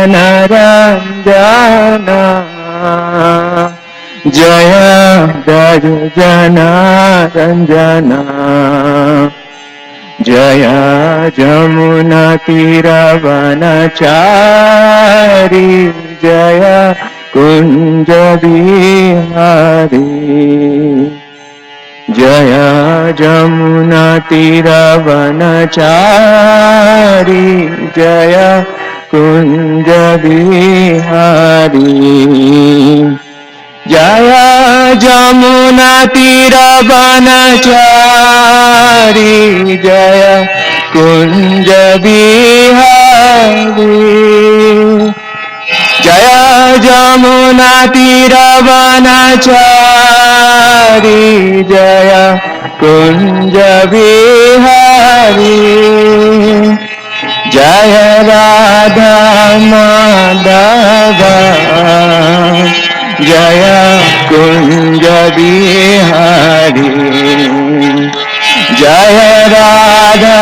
जनरञ्जना जय व्रज जनरञ्जना जय जमुनातीरवनचारी जय कुञ्ज बिहारी जय जमुनातीरवनचारी जय कुञ्ज बिहारी जय जमुनातीरवनचारी जय कुञ्ज बिहारी जय जमुनातीरवनचारी जय कुञ्ज बिहारी जय राधा माधव जय कुञ्ज बिहारी जय राधा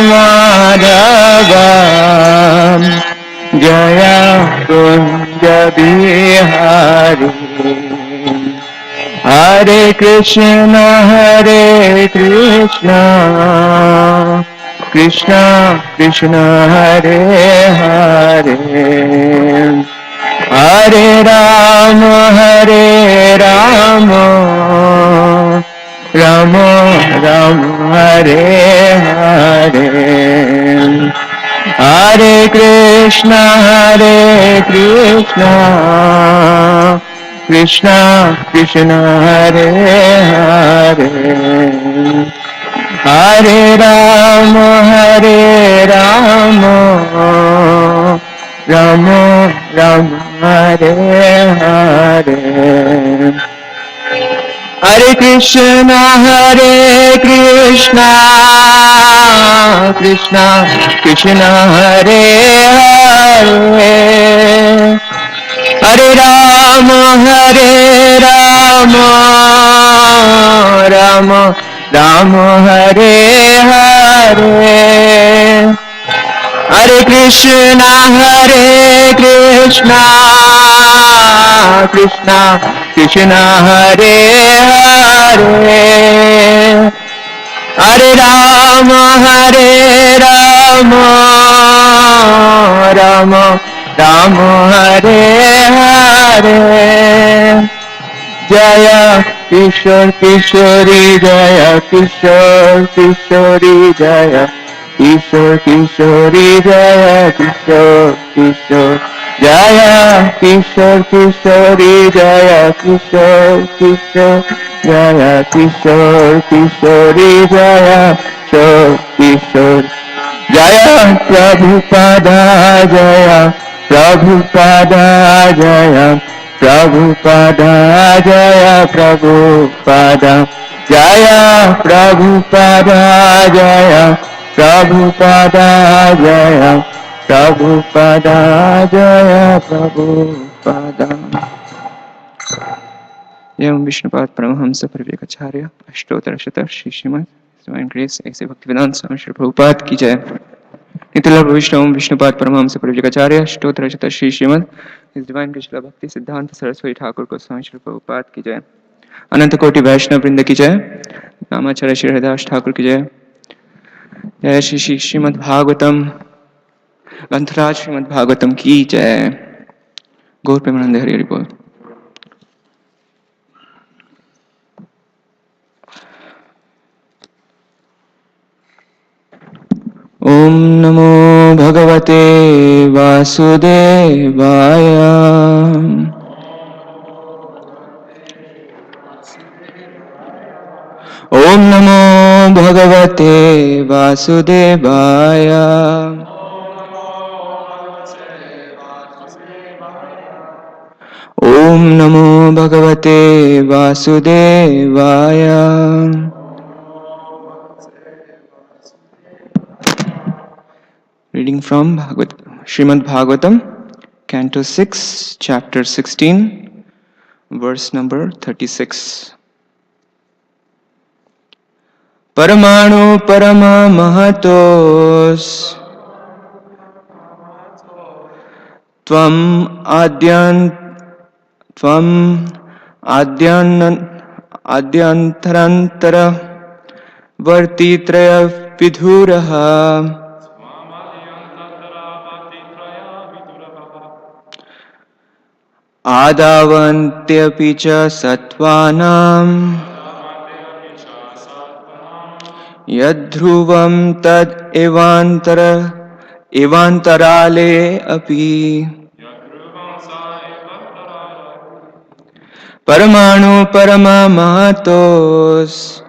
माधव जय कुञ्ज बिहारी हरे कृष्ण कृष्ण कृष्ण हरे हरे हरे राम राम राम हरे हरे हरे कृष्ण कृष्ण कृष्ण हरे हरे हरे राम राम राम हरे हरे हरे कृष्ण कृष्ण कृष्ण हरे हरे हरे राम राम राम हरे हरे हरे कृष्ण कृष्ण कृष्ण हरे हरे हरे राम राम राम हरे हरे जय किशोर किशोरी जय किशोर किशोरी जय किशोर किशोरी जय किशोर किशोर जय किशोर किशोरी जय किशोर किशोर जय किशोर किशोरी जय किशोर किशोर जय प्रभुपादा जय प्रभुपादा जय प्रभुपादा जय प्रभुपादा जय प्रभुपादा जय प्रभुपादा जय प्रभुपादा जय प्रभुपादा। एवं विष्णुपाद परमहंस परिव्राजकाचार्य अष्टोत्तर शत श्री श्रीमद डिवाइन ग्रेस ऐसे भक्तिवेदांत स्वामी श्री प्रभुपाद की जय। नित्यलाभ वैष्णव विष्णुपाद परमहंस परिव्राजकाचार्य अष्टोत्तर शत श्री श्रीमद डिवाइन ग्रेस भक्ति सिद्धांत सरस्वती ठाकुर को स्वामी श्री प्रभुपाद की जय। अनंत कोटि वैष्णव वृंद की जय। रामाचार्य श्री हरिदास ठाकुर की जय। जय श्री श्रीमद् भागवतम ग्रंथराज श्रीमद् भागवतम की जय। गौर प्रेमानंद हरि हरि बोल। ओम नमो भगवते वासुदेवाय। ओम नमो भगवते वासुदेवाय। ओम नमो भगवते वासुदेवाय। Reading from Srimad Bhagavatam, Canto 6, Chapter 16, Verse number 36. Paramanu Parama Mahatos Tvam adyantarantara vartitraya vidhuraha adavanteapi cha sattvanam yadhruvam tad evantarale api Paramanu paramamahatos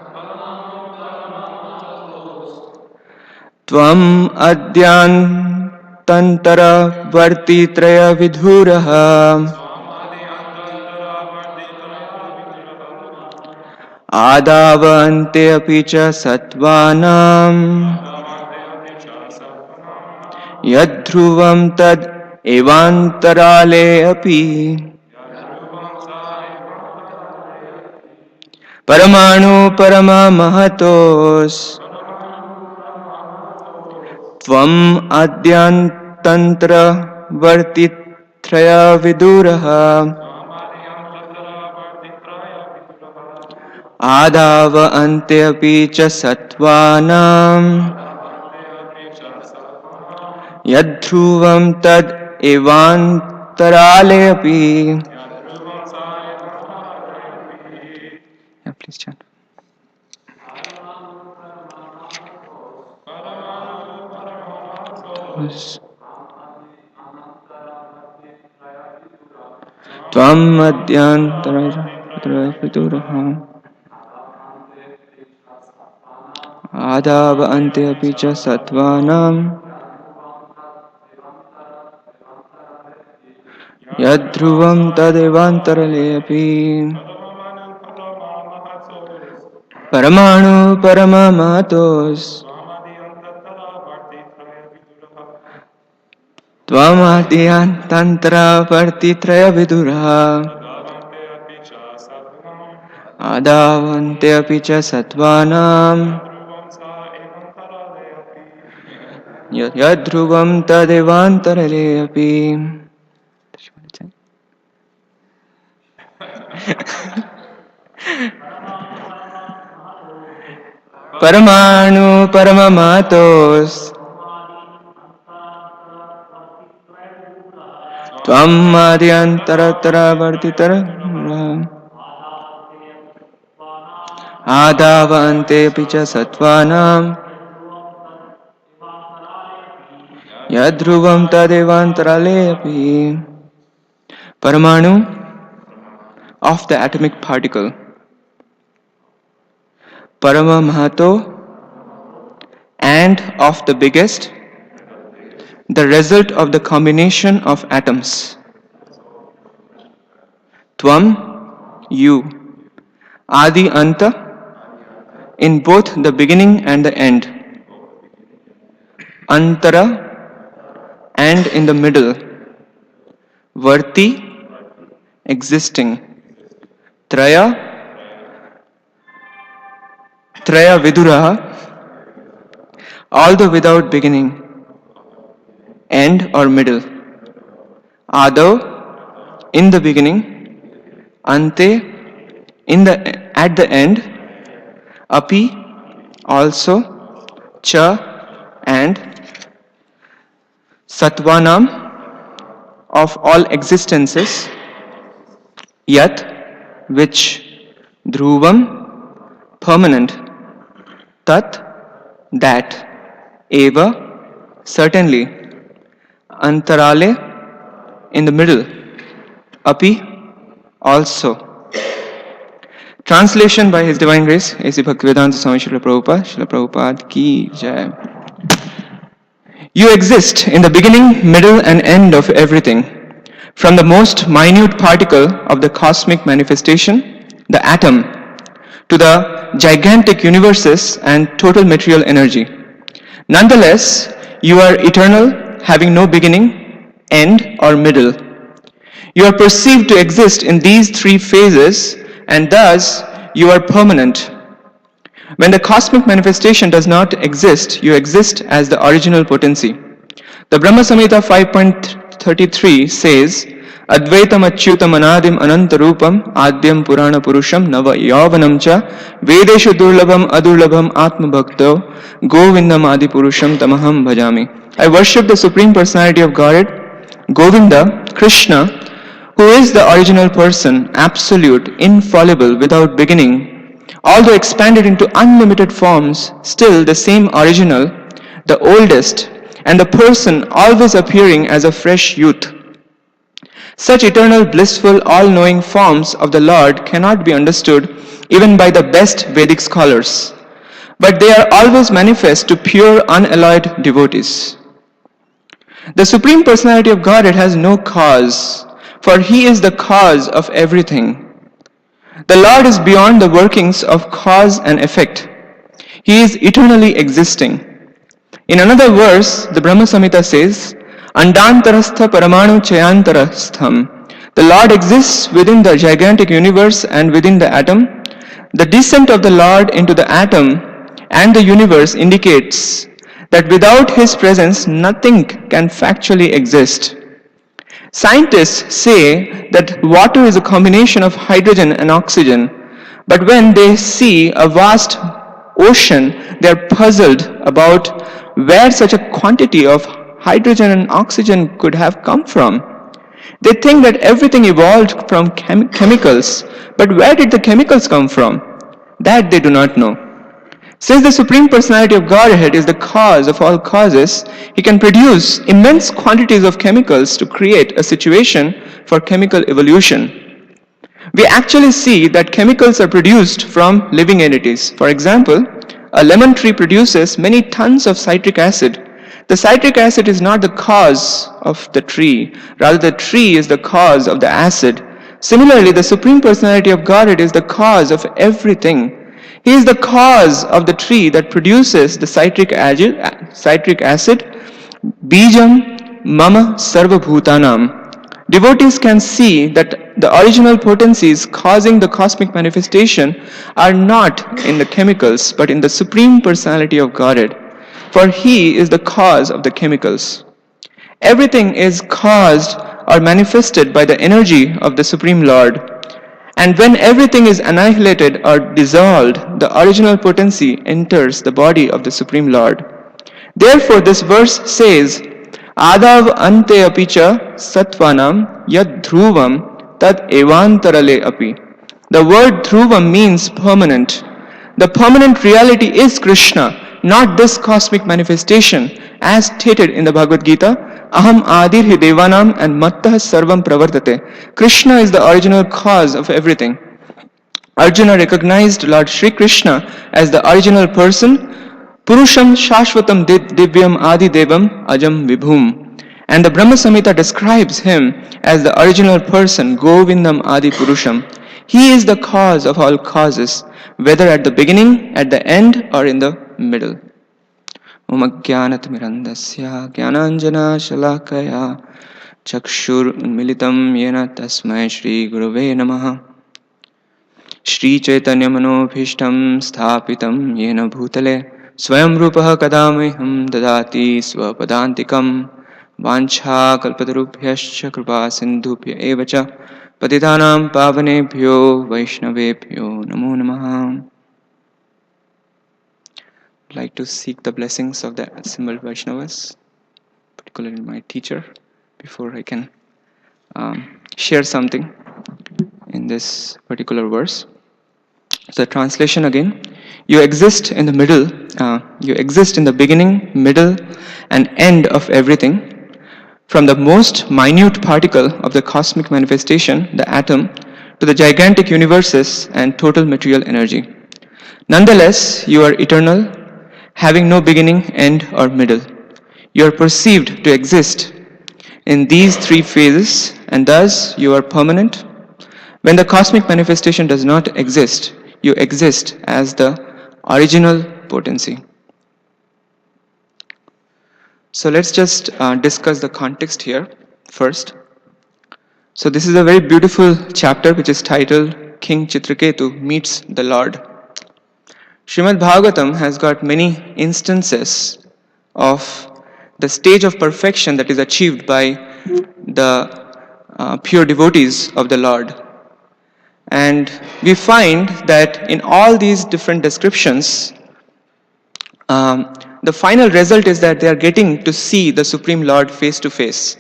Tvam adyantantara vartitraya vidhuraha Adavante api cha sattvanam Yadhruvam tad evantarale api Paramanu paramamahatos Tvam adyantantra vartitraya viduraha Adava ante api cha sattvanam Yadhruvam tad evantarale api. Yeah, please chant. Tvam adyantaraya viduraha Adava ante api cha sattvanam Yadhruvam tadevantarale api Paramanu paramamahatos Tvamadiyantantra vartitraya viduraha Adavante api cha sattvanam Yadhruvam tadevantarale api Paramanu paramamahatos Tvam adyantaratra vartitara Adavante picha sattvanam Yadhruvam tadevantarale api. Paramanu of the atomic particle. Paramamahato and of the biggest, the result of the combination of atoms. Tvam, you. Adi Anta, in both the beginning and the end. Antara, and in the middle. Varti, existing. Traya viduraha, although without beginning, end or middle. Adav, in the beginning. Ante, at the end. Api, also. Cha, and. Sattvanam, of all existences. Yat, which. Dhruvam, permanent. Tat, that. Eva, certainly. Antarale, in the middle. Api, also. Translation by His Divine Grace, A.C. Bhaktivedanta Swami Srila Prabhupada ki jai. You exist in the beginning, middle and end of everything. From the most minute particle of the cosmic manifestation, the atom, to the gigantic universes and total material energy. Nonetheless, you are eternal, having no beginning, end or middle. You are perceived to exist in these three phases, and thus you are permanent. When the cosmic manifestation does not exist, you exist as the original potency. The Brahma Samhita 33 says, Advaitam achyutam anadim anantarupam adyam purana purusham nava yavanam cha vedeshu durlabham adurlabham atma bhakto govindam adi purusham tamaham bhajami. I worship the Supreme Personality of Godhead, Govinda, Krishna, who is the original person, absolute, infallible, without beginning, although expanded into unlimited forms, still the same original, the oldest, and the person always appearing as a fresh youth. Such eternal, blissful, all-knowing forms of the Lord cannot be understood even by the best Vedic scholars, but they are always manifest to pure, unalloyed devotees. The Supreme Personality of Godhead has no cause, for He is the cause of everything. The Lord is beyond the workings of cause and effect. He is eternally existing. In another verse, the Brahma Samhita says, Andantarastha Paramanu Chayantarastham. The Lord exists within the gigantic universe and within the atom. The descent of the Lord into the atom and the universe indicates that without His presence, nothing can factually exist. Scientists say that water is a combination of hydrogen and oxygen, but when they see a vast ocean, they are puzzled about where such a quantity of hydrogen and oxygen could have come from. They think that everything evolved from chemicals, but where did the chemicals come from? That they do not know. Since the Supreme Personality of Godhead is the cause of all causes, He can produce immense quantities of chemicals to create a situation for chemical evolution. We actually see that chemicals are produced from living entities. For example, a lemon tree produces many tons of citric acid. The citric acid is not the cause of the tree, rather the tree is the cause of the acid. Similarly, the Supreme Personality of Godhead is the cause of everything. He is the cause of the tree that produces the citric acid, Bijam Mama Sarva Bhutanam. Devotees can see that the original potencies causing the cosmic manifestation are not in the chemicals, but in the Supreme Personality of Godhead, for He is the cause of the chemicals. Everything is caused or manifested by the energy of the Supreme Lord. And when everything is annihilated or dissolved, the original potency enters the body of the Supreme Lord. Therefore, this verse says, Adav ante apicha sattvanam yad dhruvam tad evantarale api. The word dhruvam means permanent. The permanent reality is Krishna, not this cosmic manifestation, as stated in the Bhagavad Gita, Aham adir hi devanam and mattah sarvam pravartate. Krishna is the original cause of everything. Arjuna recognized Lord Shri Krishna as the original person, Purusham Shashvatam Divyam Adi Devam Ajam Vibhum. And the Brahma Samhita describes Him as the original person, Govindam Adi Purusham. He is the cause of all causes, whether at the beginning, at the end, or in the middle. Om Ajnanatimirandasya Jnananjana Shalakaya Chakshur Unmilitam Yena Tasmai Shri Gurave Namaha Shri Chaitanya Manobhishtam Sthapitam Yena Bhutale Swayam Rupaha Kadameham Dadati Swapadantikam Vancha Kalpatarubhyascha Kripa Sindhubhya Evacha Patitanam Pavanebhyo Vaishnavebhyo Namo Namaha. I'd like to seek the blessings of the assembled Vaishnavas, particularly my teacher, before I can share something in this particular verse. So the translation again, you exist in the middle, you exist in the beginning, middle, and end of everything, from the most minute particle of the cosmic manifestation, the atom, to the gigantic universes and total material energy. Nonetheless, you are eternal, having no beginning, end, or middle. You are perceived to exist in these three phases, and thus you are permanent. When the cosmic manifestation does not exist, you exist as the original potency. So let's just discuss the context here first. So this is a very beautiful chapter which is titled King Chitraketu Meets the Lord. Srimad Bhagavatam has got many instances of the stage of perfection that is achieved by the pure devotees of the Lord. And we find that in all these different descriptions, the final result is that they are getting to see the Supreme Lord face to face,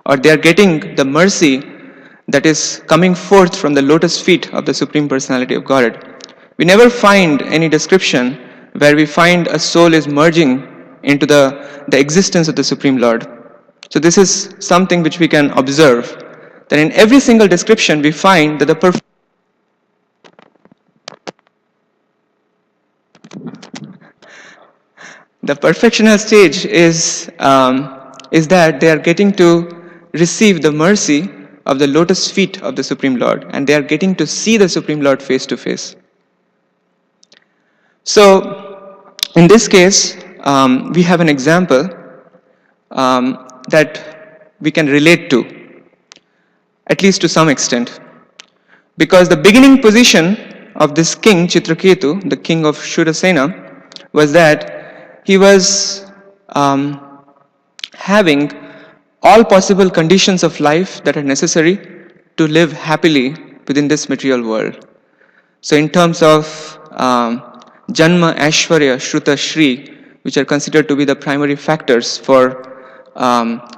or they are getting the mercy that is coming forth from the lotus feet of the Supreme Personality of Godhead. We never find any description where we find a soul is merging into the existence of the Supreme Lord. So this is something which we can observe, that in every single description we find that the perfectional stage is that they are getting to receive the mercy of the lotus feet of the Supreme Lord, and they are getting to see the Supreme Lord face to face. So, in this case, we have an example that we can relate to, at least to some extent. Because the beginning position of this king, Chitraketu, the king of Shurasena, was that he was having all possible conditions of life that are necessary to live happily within this material world. So in terms of Janma, Aishwarya, Shruta, Shri, which are considered to be the primary factors for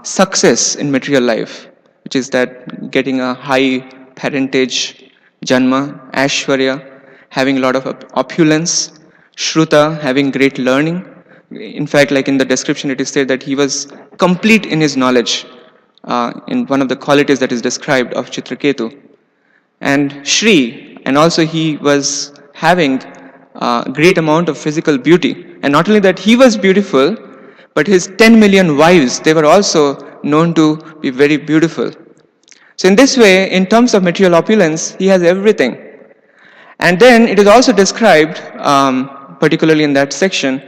success in material life, which is that getting a high parentage, Janma, Aishwarya, having a lot of opulence, Shruta, having great learning. In fact, like in the description, it is said that he was complete in his knowledge in one of the qualities that is described of Chitraketu. And Shri, and also he was having a great amount of physical beauty. And not only that he was beautiful, but his 10 million wives, they were also known to be very beautiful. So in this way, in terms of material opulence, he has everything. And then it is also described, particularly in that section,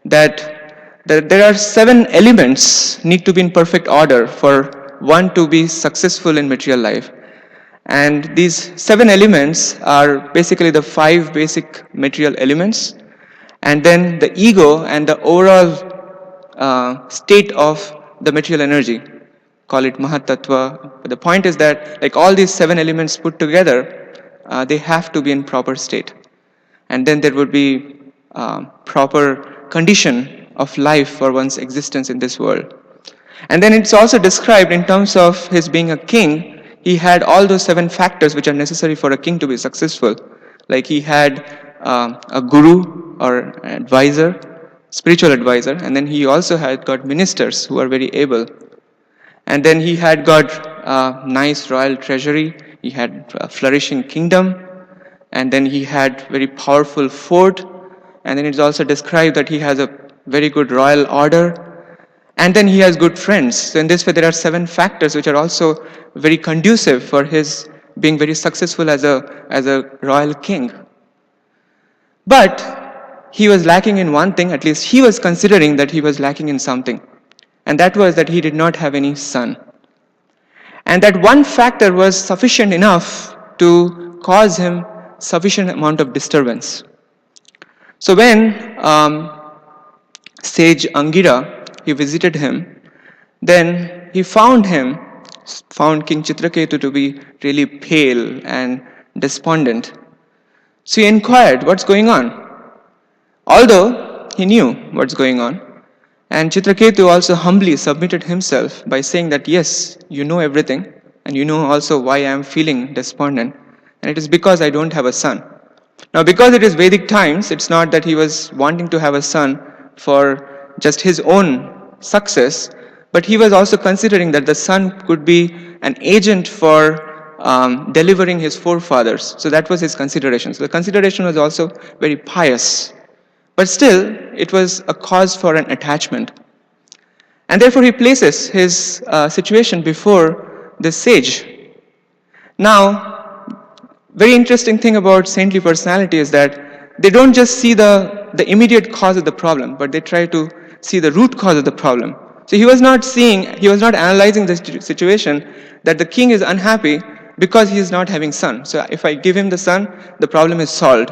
that there are 7 elements need to be in perfect order for one to be successful in material life. And these 7 elements are basically the 5 basic material elements, and then the ego and the overall state of the material energy. Call it Mahatattva. But the point is that like all these 7 elements put together, they have to be in proper state. And then there would be proper condition of life for one's existence in this world. And then it's also described in terms of his being a king. He had all those 7 factors which are necessary for a king to be successful. Like he had a guru or an advisor, spiritual advisor, and then he also had got ministers who are very able. And then he had got a nice royal treasury, he had a flourishing kingdom, and then he had very powerful fort, and then it's also described that he has a very good royal order. And then he has good friends. So in this way, there are 7 factors which are also very conducive for his being very successful as a royal king. But he was lacking in one thing, at least he was considering that he was lacking in something. And that was that he did not have any son. And that one factor was sufficient enough to cause him sufficient amount of disturbance. So when sage Angira, he visited him, then he found King Chitraketu to be really pale and despondent. So he inquired, what's going on? Although he knew what's going on, and Chitraketu also humbly submitted himself by saying that yes, you know everything, and you know also why I am feeling despondent, and it is because I don't have a son. Now because it is Vedic times, it's not that he was wanting to have a son for just his own success, but he was also considering that the son could be an agent for delivering his forefathers. So that was his consideration. So the consideration was also very pious. But still, it was a cause for an attachment. And therefore he places his situation before the sage. Now, very interesting thing about saintly personality is that they don't just see the immediate cause of the problem, but they try to see the root cause of the problem. So he was not analyzing the situation that the king is unhappy because he is not having son. So if I give him the son, the problem is solved.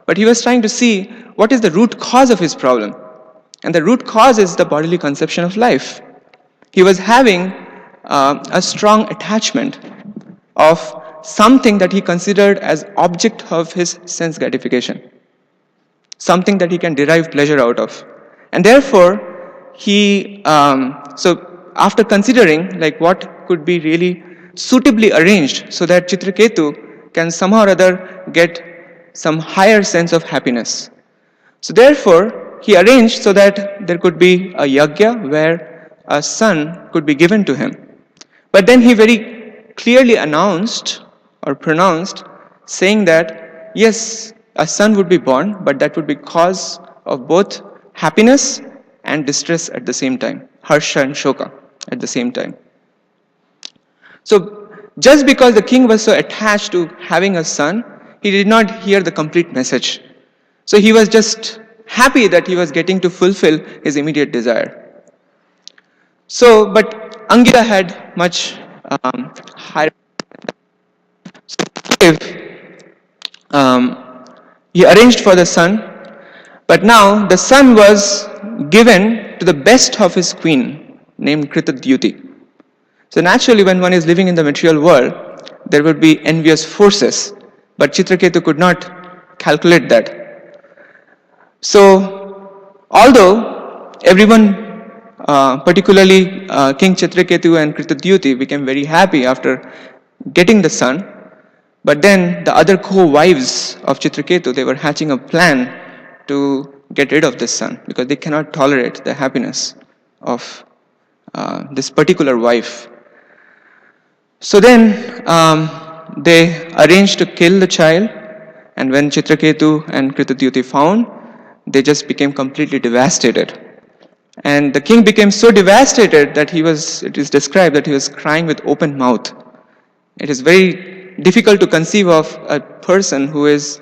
But he was trying to see what is the root cause of his problem. And the root cause is the bodily conception of life. He was having a strong attachment of something that he considered as object of his sense gratification, something that he can derive pleasure out of. And therefore, so after considering like what could be really suitably arranged so that Chitraketu can somehow or other get some higher sense of happiness. So therefore, he arranged so that there could be a yajna where a son could be given to him. But then he very clearly announced or pronounced, saying that yes, a son would be born, but that would be cause of both happiness and distress at the same time, harsha and shoka at the same time. So just because the king was so attached to having a son, he did not hear the complete message. So he was just happy that he was getting to fulfill his immediate desire. So, but Angira had much higher. So he arranged for the son, but now the son was given to the best of his queen, named Kritadyuti. So naturally, when one is living in the material world, there would be envious forces, but Chitraketu could not calculate that. So, although everyone, particularly King Chitraketu and Kritadyuti, became very happy after getting the son, but then the other co-wives of Chitraketu, they were hatching a plan to get rid of this son because they cannot tolerate the happiness of this particular wife. So then they arranged to kill the child, and when Chitraketu and Kritadyuti found, they just became completely devastated. And the king became so devastated that it is described that he was crying with open mouth. It is very difficult to conceive of a person who is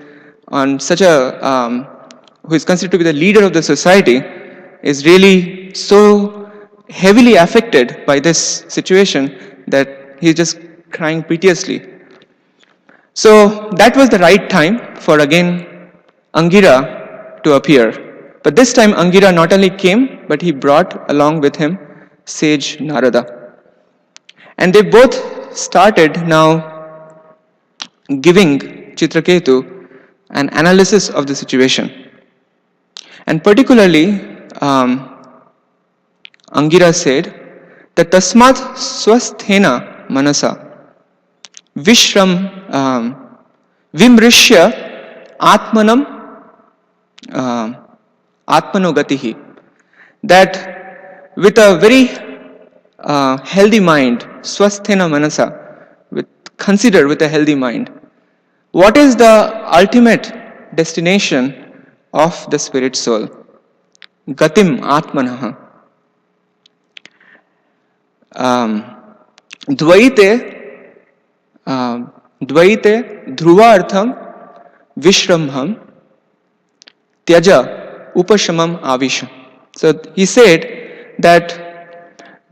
on such a, who is considered to be the leader of the society, is really so heavily affected by this situation that he's just crying piteously. So that was the right time for again Angira to appear. But this time Angira not only came, but he brought along with him sage Narada. And they both started now giving Chitraketu an analysis of the situation. And particularly, Angira said that tasmat swasthena manasa vishram vimrishya atmanam atmanogatihi, that with a very healthy mind, swasthena manasa, consider with a healthy mind, what is the ultimate destination of the spirit soul? Gatim atmanaha. Dvaite dhruvartham vishrambham tyaja upashamam avisha. So he said that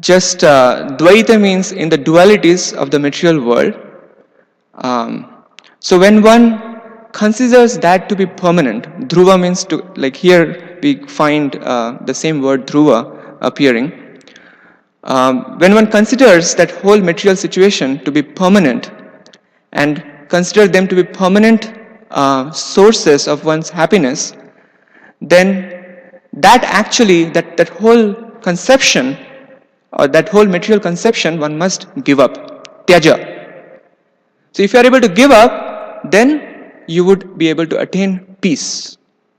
just dvaita means in the dualities of the material world. So when one considers that to be permanent, dhruva means to, like here we find the same word dhruva appearing. When one considers that whole material situation to be permanent and consider them to be permanent sources of one's happiness, then that actually, that whole conception or that whole material conception one must give up, tyaja. So if you are able to give up, then you would be able to attain peace,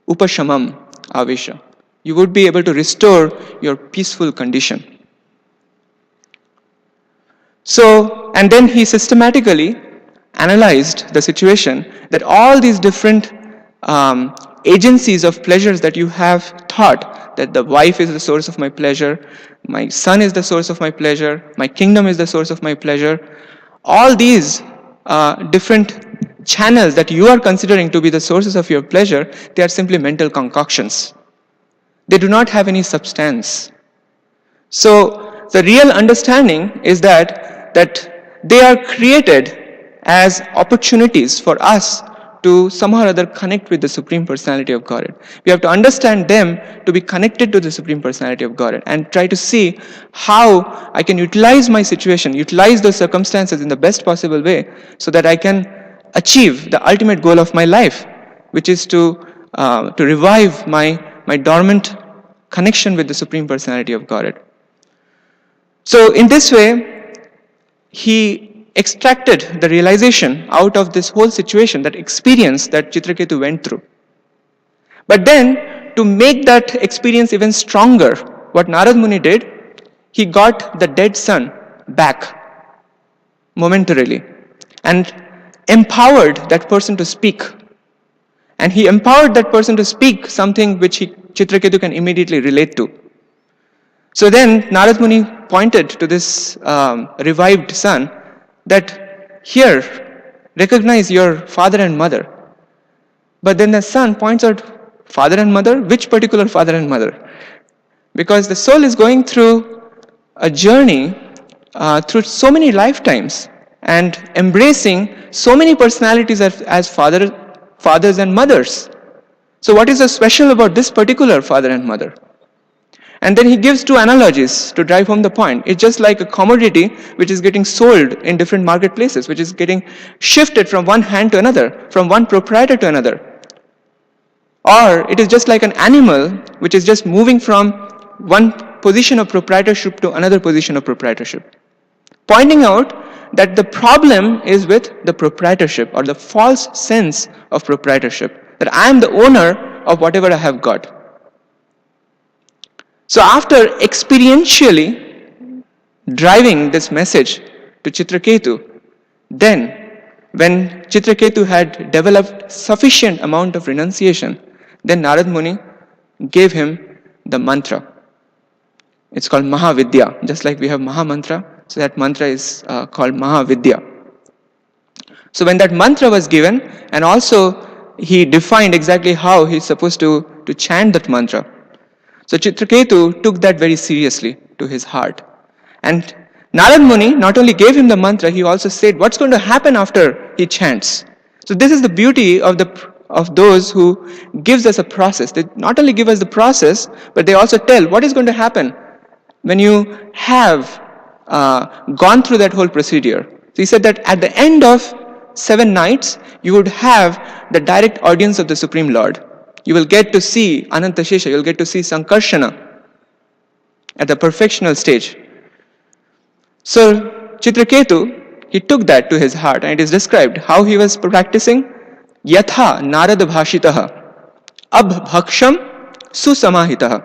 upashamam avisha. You would be able to restore your peaceful condition. So, and then he systematically analyzed the situation that all these different agencies of pleasures that you have thought, that the wife is the source of my pleasure, my son is the source of my pleasure, my kingdom is the source of my pleasure, all these different channels that you are considering to be the sources of your pleasure, they are simply mental concoctions. They do not have any substance. So the real understanding is that they are created as opportunities for us to somehow or other connect with the Supreme Personality of Godhead. We have to understand them to be connected to the Supreme Personality of Godhead and try to see how I can utilize my situation, utilize those circumstances in the best possible way so that I can achieve the ultimate goal of my life, which is to revive my dormant connection with the Supreme Personality of Godhead. So in this way, he extracted the realization out of this whole situation, that experience that Chitraketu went through. But then, to make that experience even stronger, what Narad Muni did, he got the dead son back momentarily and empowered that person to speak. And he empowered that person to speak something which Chitraketu can immediately relate to. So then Narad Muni pointed to this revived son that here, recognize your father and mother. But then the son points out, father and mother? Which particular father and mother? Because the soul is going through a journey through so many lifetimes and embracing so many personalities as fathers and mothers. So what is so special about this particular father and mother? And then he gives two analogies to drive home the point. It's just like a commodity which is getting sold in different marketplaces, which is getting shifted from one hand to another, from one proprietor to another. Or it is just like an animal which is just moving from one position of proprietorship to another position of proprietorship. Pointing out that the problem is with the proprietorship or the false sense of proprietorship, that I am the owner of whatever I have got. So after experientially driving this message to Chitraketu, then when Chitraketu had developed sufficient amount of renunciation, then Narad Muni gave him the mantra. It's called Mahavidya, just like we have Maha Mantra, so that mantra is called Mahavidya. So when that mantra was given, and also he defined exactly how he's supposed to chant that mantra. So Chitraketu took that very seriously to his heart. And Narad Muni not only gave him the mantra, he also said what's going to happen after he chants. So this is the beauty of those who gives us a process. They not only give us the process, but they also tell what is going to happen when you have gone through that whole procedure. So he said that at the end of 7 nights, you would have the direct audience of the Supreme Lord. You will get to see Anantashesha, you will get to see Sankarshana at the perfectional stage. So Chitraketu, he took that to his heart, and it is described how he was practicing Yatha Narad Bhashitaha Abhaksham Susamahitaha.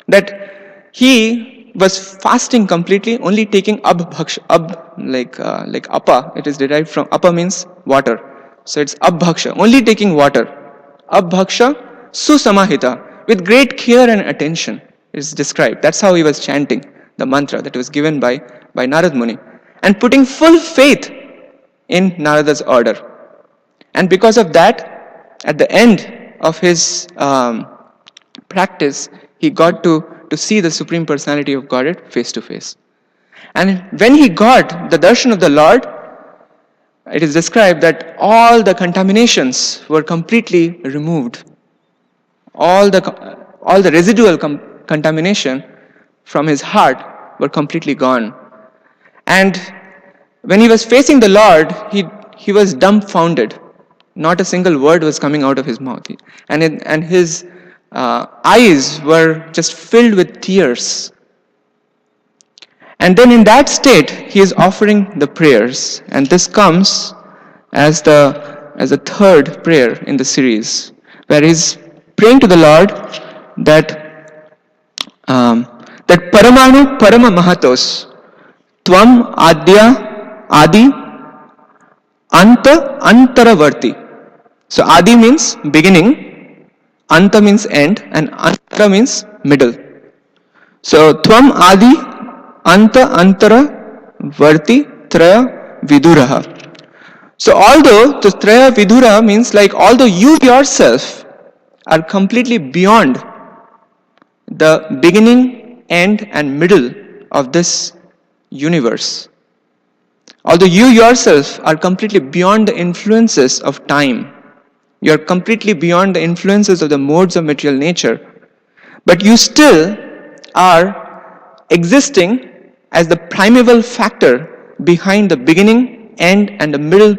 That he was fasting completely, only taking like apa. It is derived from apa means water. So it's abhaksha, only taking water. Abhaksha Susamahita, with great care and attention, is described. That's how he was chanting the mantra that was given by Narad Muni, and putting full faith in Narada's order. And because of that, at the end of his practice, he got to see the Supreme Personality of Godhead face to face. And when he got the darshan of the Lord, it is described that all the contaminations were completely removed. All the residual contamination from his heart were completely gone. And when he was facing the Lord, he was dumbfounded. Not a single word was coming out of his mouth. And his eyes were just filled with tears. And then in that state, he is offering the prayers. And this comes as the third prayer in the series, where he's praying to the Lord that Paramanu Parama Mahatos Tvam Adya Adi Anta Antaravarti. So Adi means beginning, Anta means end, and Antara means middle. So Tvam Adi Anta Antara Varti Traya Viduraha. So although the Traya Vidura means like although you yourself are completely beyond the beginning, end and middle of this universe, although you yourself are completely beyond the influences of time, You are completely beyond the influences of the modes of material nature, but you still are existing as the primeval factor behind the beginning, end, and the middle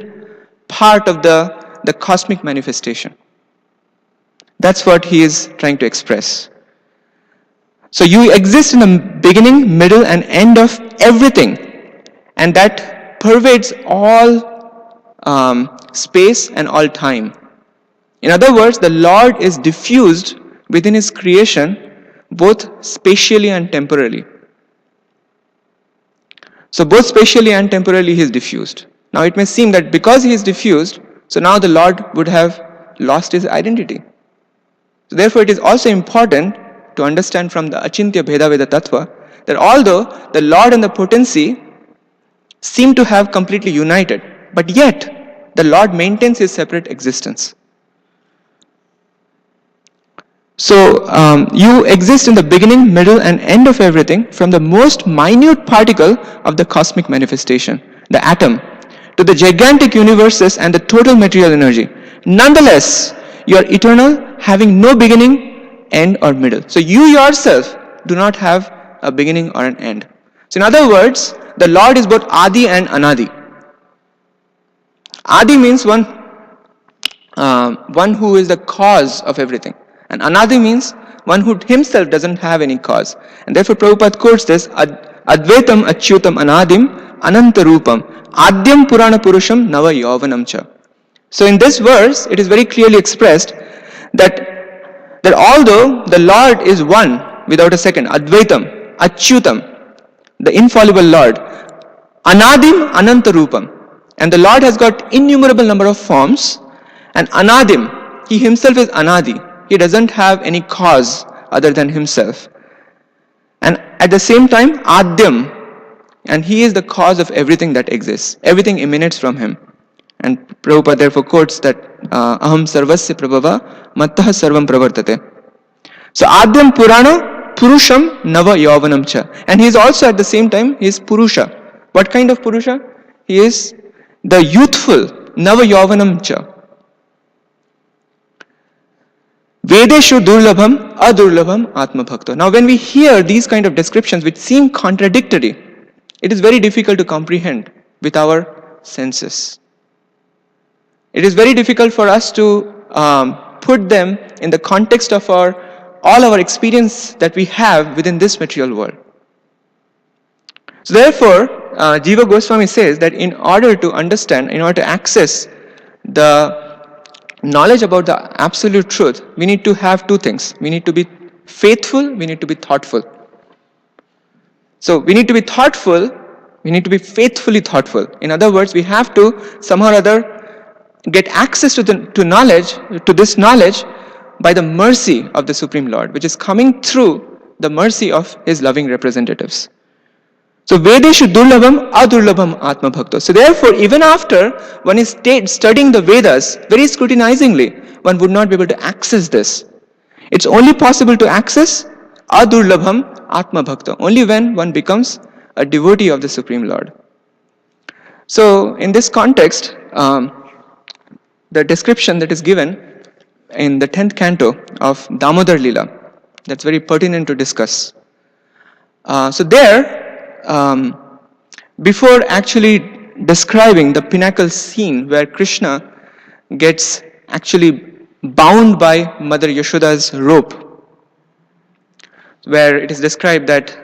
part of the cosmic manifestation. That's what he is trying to express. So you exist in the beginning, middle, and end of everything, and that pervades all space and all time. In other words, the Lord is diffused within His creation, both spatially and temporally. So both spatially and temporally He is diffused. Now it may seem that because He is diffused, so now the Lord would have lost His identity. So therefore it is also important to understand from the Achintya Bheda Veda Tattva that although the Lord and the potency seem to have completely united, but yet the Lord maintains His separate existence. So you exist in the beginning, middle, and end of everything, from the most minute particle of the cosmic manifestation, the atom, to the gigantic universes and the total material energy. Nonetheless, you are eternal, having no beginning, end, or middle. So you yourself do not have a beginning or an end. So in other words, the Lord is both Adi and Anadi. Adi means one who is the cause of everything. And Anadi means one who himself doesn't have any cause. And therefore Prabhupada quotes this, Advaitam Achyutam Anadim Anantarupam Adyam Purana Purusham Nava Yavanam Cha. So in this verse, it is very clearly expressed that although the Lord is one without a second, Advaitam, Achyutam, the infallible Lord, Anadim Anantarupam, and the Lord has got innumerable number of forms, and Anadim, He Himself is Anadi. He doesn't have any cause other than Himself. And at the same time, Adyam, and He is the cause of everything that exists. Everything emanates from Him. And Prabhupada therefore quotes that Aham Sarvasya Prabhava Mattah Sarvam Pravartate. So Adyam Purana Purusham Nava Yavanam Cha. And He is also at the same time, He is Purusha. What kind of Purusha? He is the youthful Nava Yavanam Cha. Vedeshu Durlabham Adurlabham Atma Bhakta. Now when we hear these kind of descriptions which seem contradictory, it is very difficult to comprehend with our senses. It is very difficult for us to put them in the context of all our experience that we have within this material world. So therefore, Jiva Goswami says that in order to understand, in order to access the knowledge about the absolute truth, we need to have two things. We need to be faithful, we need to be thoughtful. So we need to be thoughtful, we need to be faithfully thoughtful. In other words, we have to somehow or other get access to this knowledge by the mercy of the Supreme Lord, which is coming through the mercy of His loving representatives. So Vedeshu Durlabham Adurlabham Atma Bhakta. So therefore, even after one is studying the Vedas very scrutinizingly, one would not be able to access this. It's only possible to access Adurlabham Atma Bhakta, only when one becomes a devotee of the Supreme Lord. So in this context, the description that is given in the 10th canto of Damodar Lila, that's very pertinent to discuss. So there, before actually describing the pinnacle scene where Krishna gets actually bound by Mother Yashoda's rope, where it is described that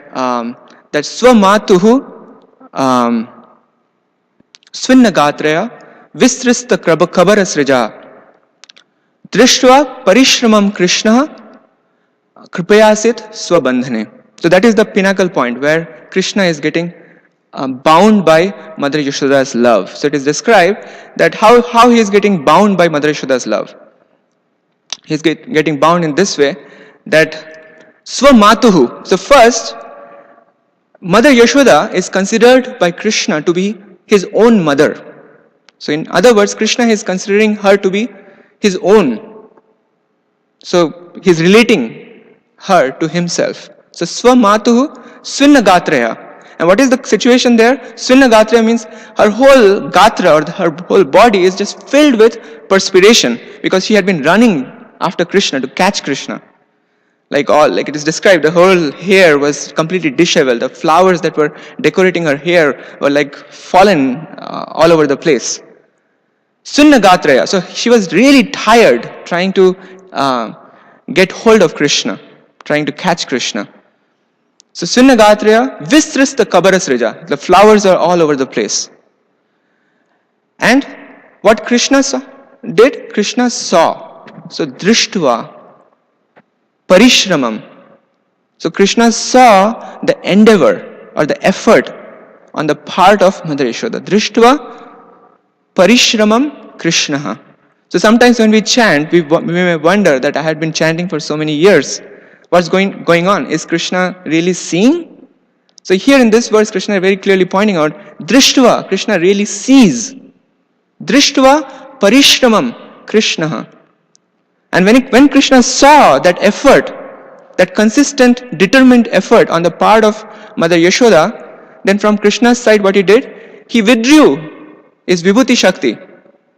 Swamatuhu Swinnagatraya Vistrista Kabara Srija Drishtva Parishramam Krishna Kripayasit Swabandhane. So that is the pinnacle point where Krishna is getting bound by Mother Yashoda's love. So it is described that how he is getting bound by Mother Yashoda's love. He is getting bound in this way that Swamatuhu. So first, Mother Yashoda is considered by Krishna to be his own mother. So in other words, Krishna is considering her to be his own. So he is relating her to himself. So Swamatuhu Swinnagatraya. And what is the situation there? Svinna Gatra means her whole Gatra or her whole body is just filled with perspiration because she had been running after Krishna to catch Krishna. Like it is described, the whole hair was completely disheveled. The flowers that were decorating her hair were like fallen all over the place. Sunna Gatraya. So she was really tired trying to get hold of Krishna, trying to catch Krishna. So Sunna Gatraya, Vistrista Kabarasrija. The flowers are all over the place. And what Krishna did? Krishna saw. So Drishtva Parishramam. So Krishna saw the endeavor or the effort on the part of Mother Yashoda. Drishtva Parishramam Krishna. So sometimes when we chant, we may wonder that I had been chanting for so many years. What's going on? Is Krishna really seeing? So here in this verse, Krishna is very clearly pointing out, Drishtva, Krishna really sees. Drishtva Parishramam Krishna. And when Krishna saw that effort, that consistent, determined effort on the part of Mother Yashoda, then from Krishna's side what he did? He withdrew his Vibhuti Shakti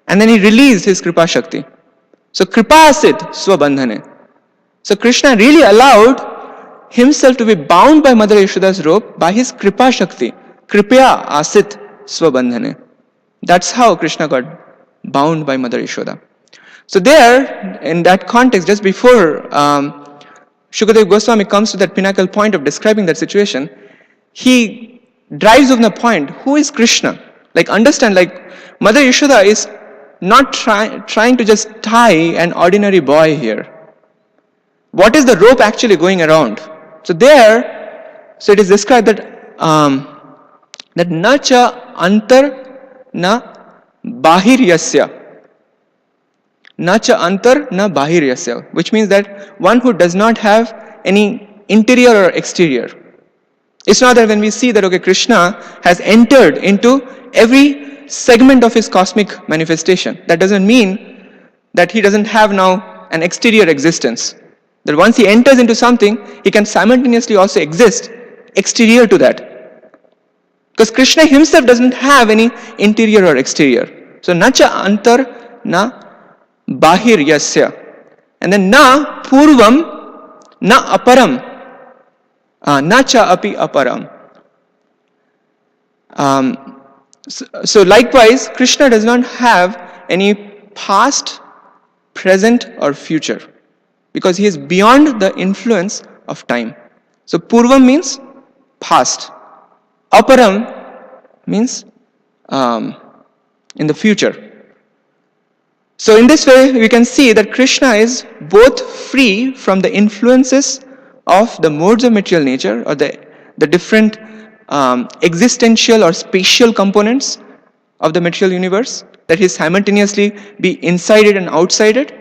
and then he released his Kripa Shakti. So Kripa Asit Swabandhane. So Krishna really allowed himself to be bound by Mother Yashoda's rope by his Kripa Shakti. Kripya Asit Swabandhane. That's how Krishna got bound by Mother Yashoda. So there, in that context, just before Shukadeva Goswami comes to that pinnacle point of describing that situation, he drives home the point, who is Krishna? Like understand, like Mother Yashoda is not trying to just tie an ordinary boy here. What is the rope actually going around? So it is described that that nacha antar na bahir yasya. Nacha antar na bahir yasya, which means that one who does not have any interior or exterior. It's not that when we see that, okay, Krishna has entered into every segment of his cosmic manifestation. That doesn't mean that he doesn't have now an exterior existence. That once he enters into something, he can simultaneously also exist exterior to that. Because Krishna himself doesn't have any interior or exterior. So, nacha antar na bahir yasya. And then na purvam na aparam. Na cha api aparam. So likewise, Krishna does not have any past, present or future. Because he is beyond the influence of time. So purvam means past. Aparam means in the future. So in this way, we can see that Krishna is both free from the influences of the modes of material nature or the different existential or spatial components of the material universe, that he simultaneously be inside it and outside it.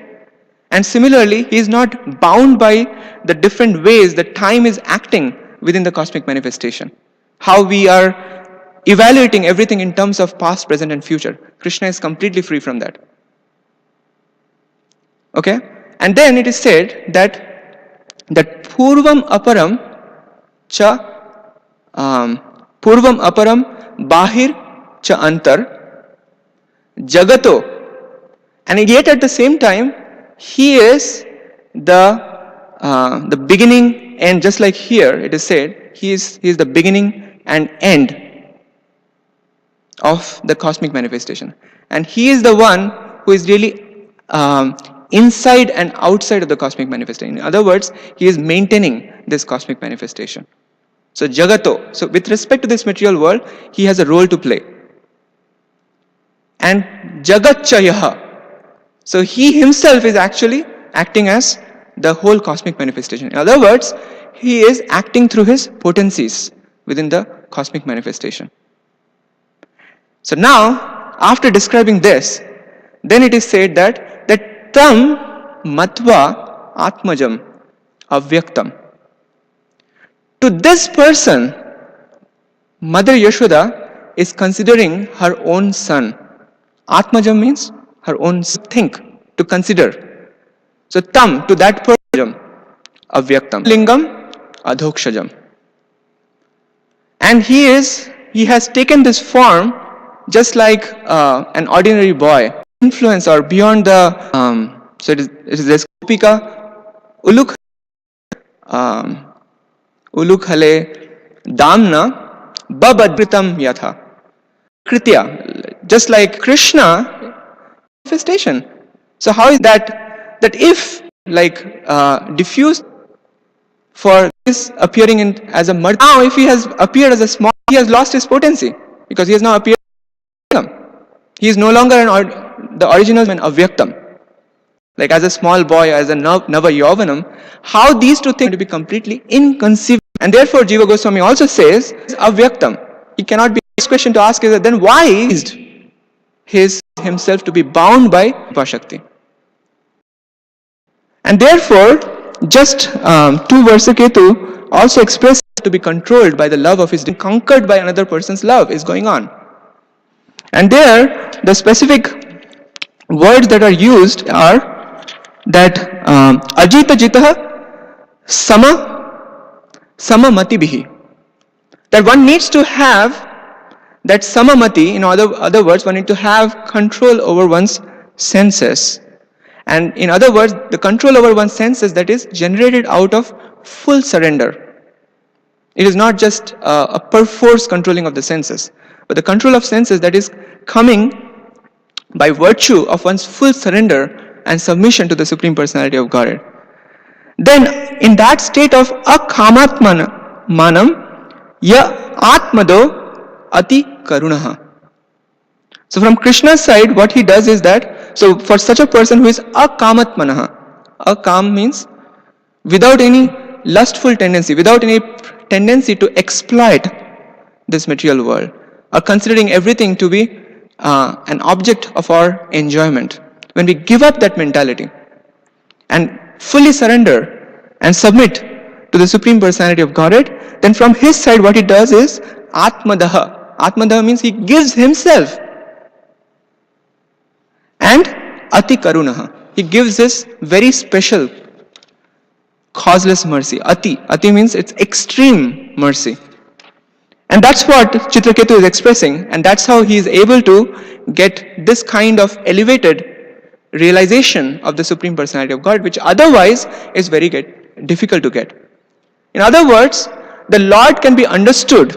And similarly, he is not bound by the different ways that time is acting within the cosmic manifestation. How we are evaluating everything in terms of past, present and future. Krishna is completely free from that. Okay? And then it is said that purvam aparam cha purvam aparam bahir cha antar jagato, and yet at the same time he is the beginning and, just like here it is said, he is the beginning and end of the cosmic manifestation, and he is the one who is really inside and outside of the cosmic manifestation. In other words, he is maintaining this cosmic manifestation. So Jagato, so with respect to this material world, he has a role to play. And Jagatchayaha, so he himself is actually acting as the whole cosmic manifestation. In other words, he is acting through his potencies within the cosmic manifestation. So now, after describing this, then it is said that tam matva atmajam avyaktam. To this person, Mother Yashoda is considering her own son. Atmajam means her own think, to consider. So tam, to that person, avyaktam. Lingam adhokshajam. And he has taken this form just like an ordinary boy. Influence or beyond the, so it is this Gopika, Uluk, Uluk Hale, Damna, Babadritam Yatha. Kritya, just like Krishna, manifestation. So how is that if like diffused for this appearing in as a mud, now if he has appeared as a small, he has lost his potency because he has now appeared. He is no longer the original man Avyaktam. Like as a small boy, as a Nava Yovanam, how these two things to be completely inconceivable. And therefore Jiva Goswami also says Avyaktam. He cannot be. This question to ask is that then why is himself to be bound by Upashakti? And therefore, just 2 Varsaketu also expresses to be controlled by the love of his, conquered by another person's love is going on. And there, the specific words that are used are that Ajita Jitaha Samamati Bihi. That one needs to have that Samamati, in other words, one needs to have control over one's senses. And in other words, the control over one's senses that is generated out of full surrender. It is not just a perforce controlling of the senses, but the control of senses that is coming by virtue of one's full surrender and submission to the Supreme Personality of Godhead. Then, in that state of akamatmanam, ya atmado ati karunaha. So from Krishna's side, what he does is that, so for such a person who is akamatmanaha, akam means without any lustful tendency, without any tendency to exploit this material world, or considering everything to be an object of our enjoyment. When we give up that mentality and fully surrender and submit to the Supreme Personality of Godhead, then from his side what he does is atmadaha. Atmadaha means he gives himself. And ati karunaha. He gives this very special causeless mercy. Ati means it's extreme mercy. And that's what Chitraketu is expressing, and that's how he is able to get this kind of elevated realization of the Supreme Personality of God, which otherwise is very difficult to get. In other words, the Lord can be understood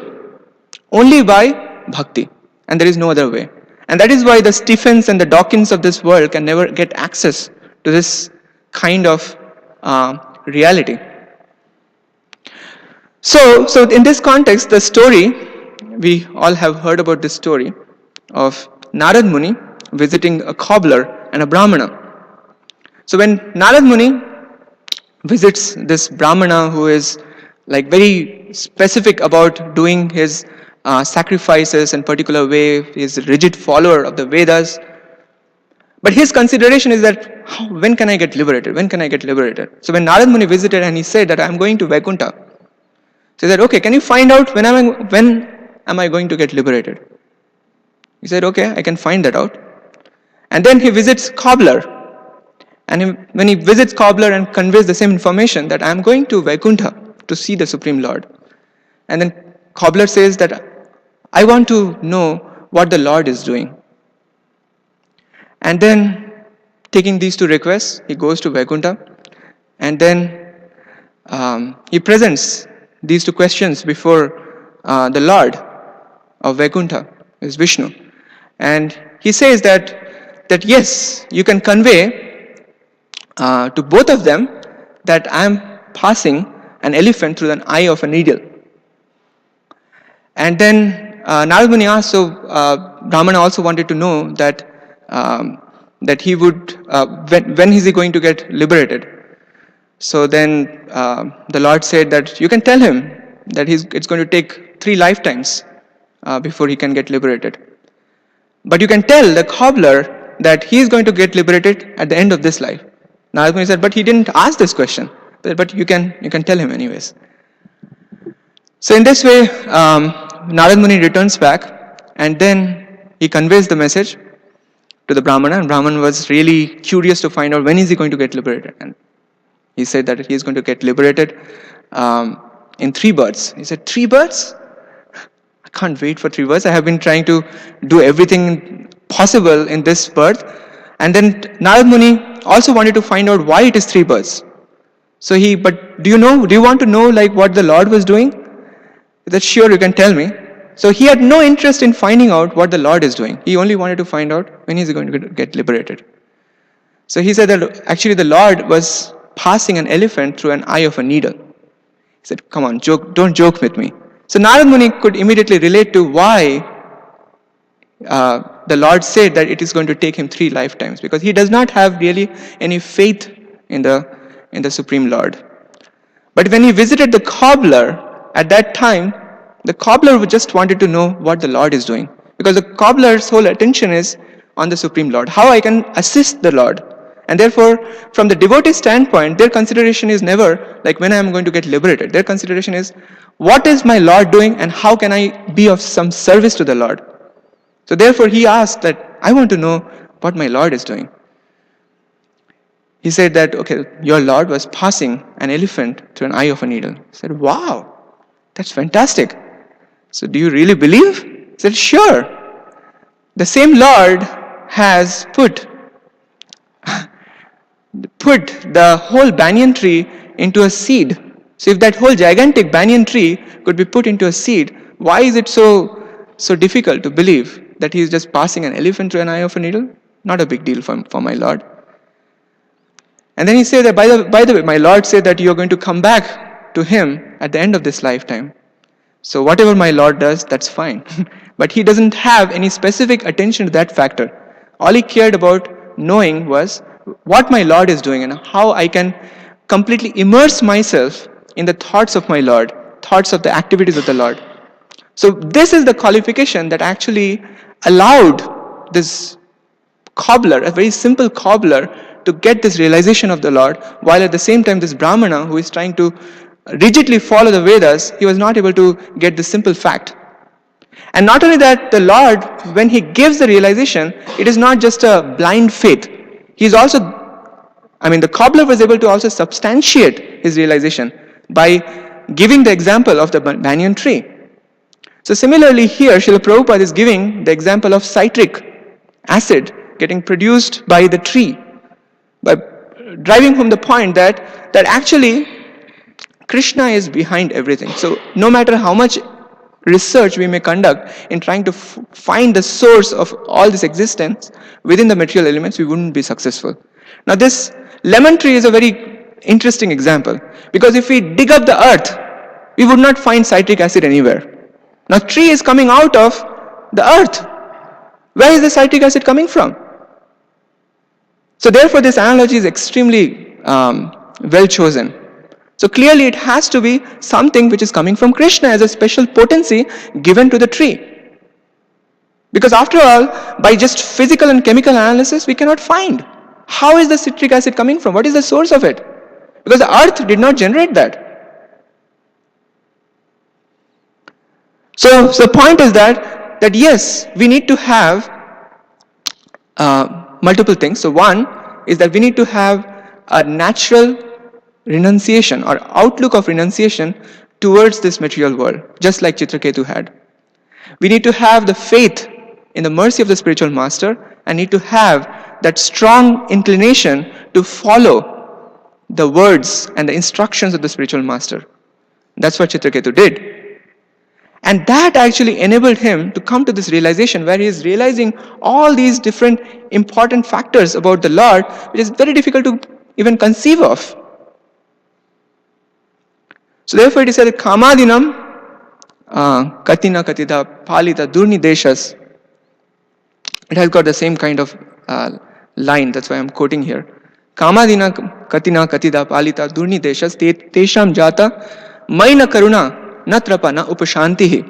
only by bhakti, and there is no other way. And that is why the Stephens and the Dawkins of this world can never get access to this kind of reality. So in this context, the story, we all have heard about this story of Narad Muni visiting a cobbler and a Brahmana. So when Narad Muni visits this Brahmana who is like very specific about doing his sacrifices in particular way, he is a rigid follower of the Vedas, but his consideration is that when can I get liberated? When can I get liberated? So when Narad Muni visited and he said that I am going to Vaikuntha, so he said, okay, can you find out when am I going to get liberated? He said, okay, I can find that out. And then he visits cobbler. And when he visits cobbler and conveys the same information that I am going to Vaikuntha to see the Supreme Lord. And then cobbler says that I want to know what the Lord is doing. And then taking these two requests, he goes to Vaikuntha. And then he presents these two questions before the Lord of Vaikuntha, is Vishnu. And he says that yes, you can convey to both of them that I am passing an elephant through an eye of a needle. And then Narad Muni asked, so Brahmana also wanted to know that he would, when is he going to get liberated? So then the Lord said that you can tell him that it's going to take 3 lifetimes before he can get liberated. But you can tell the cobbler that he is going to get liberated at the end of this life. Narad Muni said, but he didn't ask this question. But you can tell him anyways. So in this way, Narad Muni returns back and then he conveys the message to the Brahmana, and Brahman was really curious to find out when is he going to get liberated. And he said that he is going to get liberated in 3 births. He said, 3 births? I can't wait for 3 births. I have been trying to do everything possible in this birth. And then Narad Muni also wanted to find out why it is 3 births. So but do you want to know like what the Lord was doing? He said, sure, you can tell me. So he had no interest in finding out what the Lord is doing. He only wanted to find out when he's going to get liberated. So he said that actually the Lord was passing an elephant through an eye of a needle. He said, come on, don't joke with me. So Narad Muni could immediately relate to why the Lord said that it is going to take him 3 lifetimes, because he does not have really any faith in the Supreme Lord. But when he visited the cobbler, at that time, the cobbler just wanted to know what the Lord is doing, because the cobbler's whole attention is on the Supreme Lord, how I can assist the Lord. And therefore, from the devotee standpoint, their consideration is never like when I am going to get liberated. Their consideration is, what is my Lord doing and how can I be of some service to the Lord? So therefore he asked that, I want to know what my Lord is doing. He said that, okay, your Lord was passing an elephant through an eye of a needle. He said, wow, that's fantastic. So do you really believe? He said, sure. The same Lord has put the whole banyan tree into a seed. So if that whole gigantic banyan tree could be put into a seed, why is it so difficult to believe that he is just passing an elephant through an eye of a needle? Not a big deal for my Lord. And then he said that, by the way, my Lord said that you are going to come back to him at the end of this lifetime. So whatever my Lord does, that's fine. But he doesn't have any specific attention to that factor. All he cared about knowing was what my Lord is doing and how I can completely immerse myself in the thoughts of my Lord, thoughts of the activities of the Lord. So this is the qualification that actually allowed this cobbler, a very simple cobbler, to get this realization of the Lord, while at the same time this Brahmana who is trying to rigidly follow the Vedas, he was not able to get this simple fact. And not only that, the Lord, when he gives the realization, it is not just a blind faith. The cobbler was able to also substantiate his realization by giving the example of the banyan tree. So similarly here, Srila Prabhupada is giving the example of citric acid getting produced by the tree, by driving home the point that actually Krishna is behind everything. So no matter how much research we may conduct in trying to find the source of all this existence within the material elements, we wouldn't be successful. Now this lemon tree is a very interesting example, because if we dig up the earth, we would not find citric acid anywhere. Now tree is coming out of the earth. Where is the citric acid coming from? So therefore this analogy is extremely well chosen. So clearly it has to be something which is coming from Krishna as a special potency given to the tree. Because after all, by just physical and chemical analysis, we cannot find how is the citric acid coming from, what is the source of it? Because the earth did not generate that. So the point is that yes, we need to have multiple things. So one is that we need to have a natural renunciation or outlook of renunciation towards this material world, just like Chitraketu had. We need to have the faith in the mercy of the spiritual master and need to have that strong inclination to follow the words and the instructions of the spiritual master. That's what Chitraketu did. And that actually enabled him to come to this realization where he is realizing all these different important factors about the Lord, which is very difficult to even conceive of. So therefore it is said, Kamadinam Katina Katida Palita Durni Deshas. It has got the same kind of line, that's why I'm quoting here. Kamadina Katina Katida Palita Durni Deshas Tesham Jata Maina Karuna Natrapana Upashantihi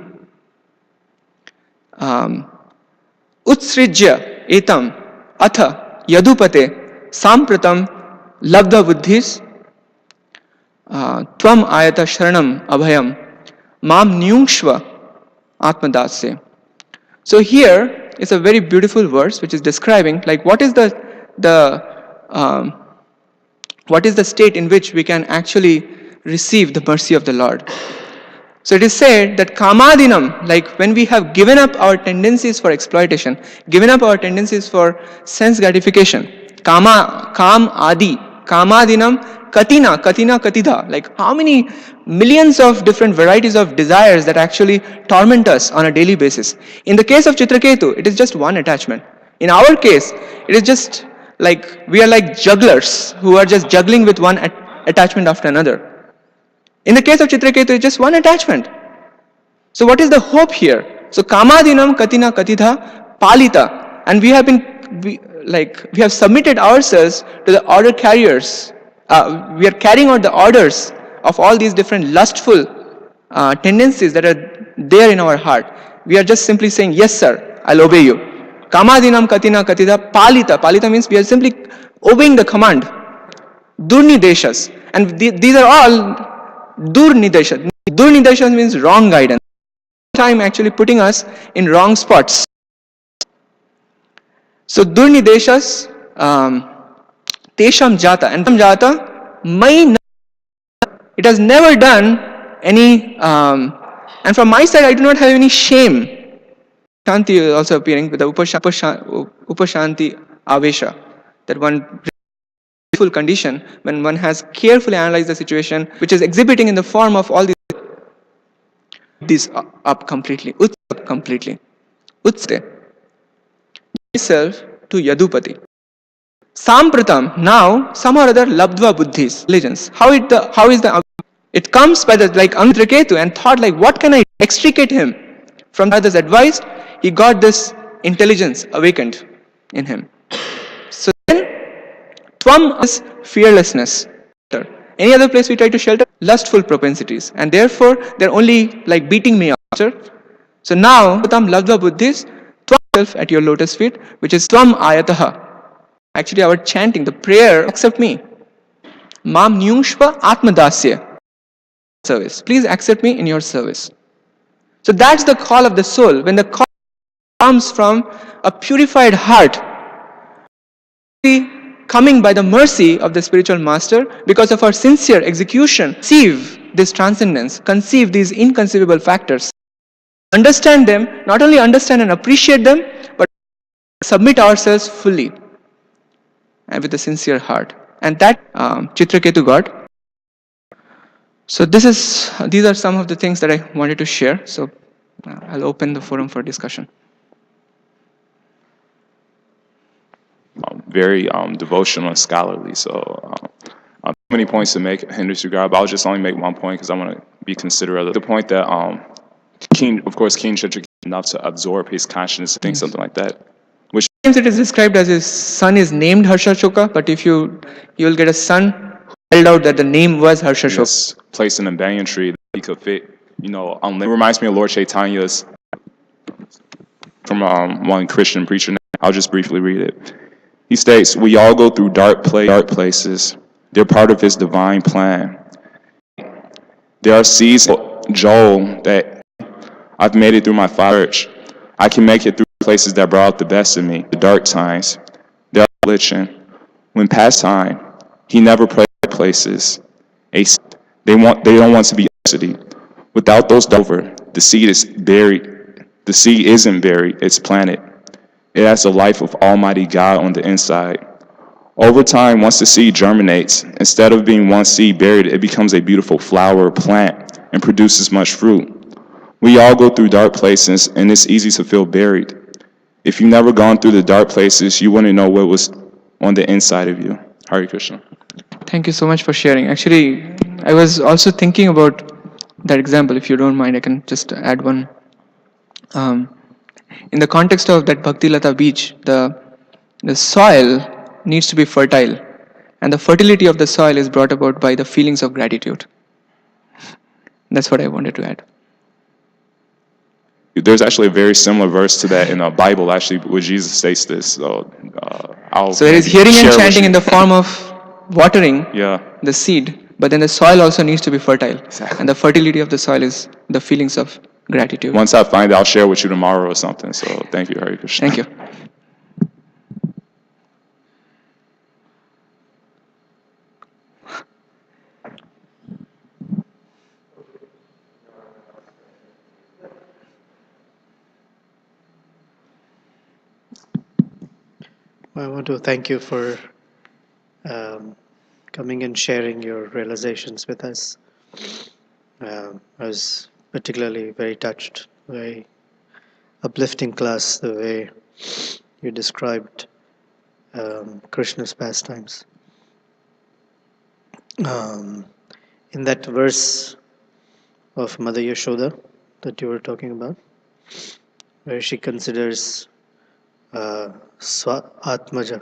Utsrijya Etam Atha Yadupate Sampratam Labdha Buddhis Tvam ayata sharanam abhayam mam nyungshva atmadasya. So here is a very beautiful verse which is describing like what is the state in which we can actually receive the mercy of the Lord. So it is said that kamadinam, like when we have given up our tendencies for exploitation, given up our tendencies for sense gratification, kam adi, kamadinam katina katida, like how many millions of different varieties of desires that actually torment us on a daily basis. In the case of Chitraketu, it is just one attachment. In our case, it is just like we are like jugglers who are just juggling with one attachment after another. In the case of Chitraketu, it's just one attachment. So what is the hope here? So kamadinam katina katitha palita, and we have submitted ourselves to the order carriers. We are carrying out the orders of all these different lustful tendencies that are there in our heart. We are just simply saying, yes sir, I'll obey you. Kamadinam katina katitha palita. Palita means we are simply obeying the command. Durnideshas. And these are all Durnideshas. Durnideshas means wrong guidance. Time actually putting us in wrong spots. So Durnideshas, Tesham Jata. And Jata, it has never done any, and from my side I do not have any shame. Shanti is also appearing with the Upashanti Avesha. That one full condition when one has carefully analyzed the situation, which is exhibiting in the form of all these up completely, Utste, myself to Yadupati. Sampratam, now some or other labdva buddhis, religions. How is the it comes by the like Antraketu and thought like what can I extricate him from others advice? He got this intelligence awakened in him. So then Tvam is fearlessness. Any other place we try to shelter? Lustful propensities. And therefore, they're only like beating me up. So now, Tvam Lavdva Buddhis, Tvam self at your lotus feet, which is Tvam Ayataha. Actually, our chanting, the prayer, accept me. Mam Nyungshva Atmadasya. Service. Please accept me in your service. So that's the call of the soul. When the call comes from a purified heart, coming by the mercy of the spiritual master, because of our sincere execution, conceive this transcendence, conceive these inconceivable factors, understand them, not only understand and appreciate them, but submit ourselves fully and with a sincere heart. And that Chitraketu got. So these are some of the things that I wanted to share. So I'll open the forum for discussion. Very devotional and scholarly. So many points to make in this regard, but I'll just only make one point because I want to be considerate of the point that King Chitraketu enough to absorb his consciousness, think something like that. Which sometimes it is described as his son is named Harsha, but if you'll get a son who held out that the name was Harsha. Placed in a banyan tree that he could fit. It reminds me of Lord Chaitanya's from one Christian preacher. I'll just briefly read it. He states, "We all go through dark places. They're part of his divine plan. There are seeds of Joel that I've made it through my church. I can make it through places that brought out the best in me, the dark times. There are affliction. When past time, he never played places. They don't want to be city. Without those over, the seed is buried. The seed isn't buried, it's planted. It has the life of Almighty God on the inside. Over time, once the seed germinates, instead of being one seed buried, it becomes a beautiful flower or plant and produces much fruit. We all go through dark places, and it's easy to feel buried. If you've never gone through the dark places, you wouldn't know what was on the inside of you." Hare Krishna. Thank you so much for sharing. Actually, I was also thinking about that example. If you don't mind, I can just add one. In the context of that Bhakti Lata beach, the soil needs to be fertile, and the fertility of the soil is brought about by the feelings of gratitude. That's what I wanted to add. There's actually a very similar verse to that in the Bible, actually, where Jesus states this. So there is hearing and chanting in the form of watering the seed, but then the soil also needs to be fertile. Exactly. And the fertility of the soil is the feelings of gratitude. Once I find it, I'll share with you tomorrow or something. So thank you, Hare Krishna. Thank you. I want to thank you for coming and sharing your realizations with us. I was particularly very touched, very uplifting class, the way you described Krishna's pastimes. In that verse of Mother Yashoda that you were talking about, where she considers Atmaja.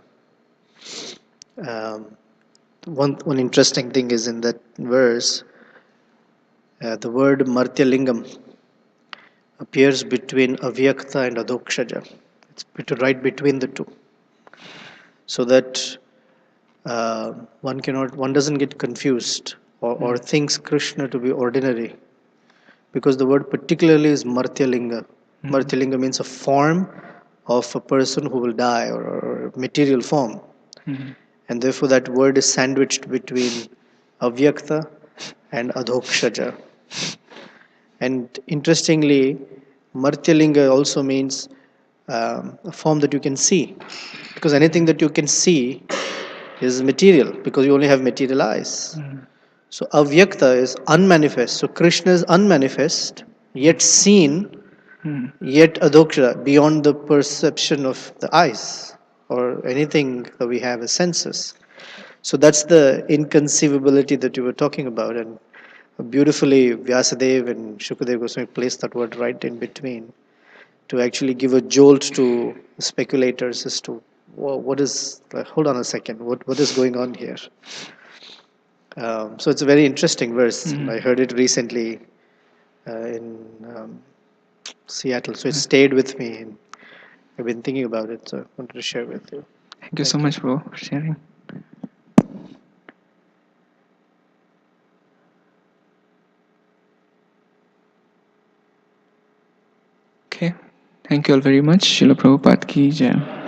One interesting thing is in that verse, the word Martyalingam appears between Avyakta and Adokshaja. It's right between the two, so that one doesn't get confused or thinks Krishna to be ordinary, because the word particularly is Martyalinga. Martyalinga means a form of a person who will die, or material form. And therefore that word is sandwiched between Avyakta and Adhokshaja. And interestingly, Martyalinga also means a form that you can see, because anything that you can see is material, because you only have material eyes. So Avyakta is unmanifest. So Krishna is unmanifest, yet seen, yet Adhoksha, beyond the perception of the eyes or anything that we have as senses. So that's the inconceivability that you were talking about, and beautifully Vyasadeva and Shukadeva Goswami placed that word right in between to actually give a jolt to speculators as to what is, hold on a second, what is going on here. So it's a very interesting verse. I heard it recently in Seattle, so it stayed with me, and I've been thinking about it, so I wanted to share with you. Thank you so much for sharing. Okay, thank you all very much. Srila Prabhupada ki jai.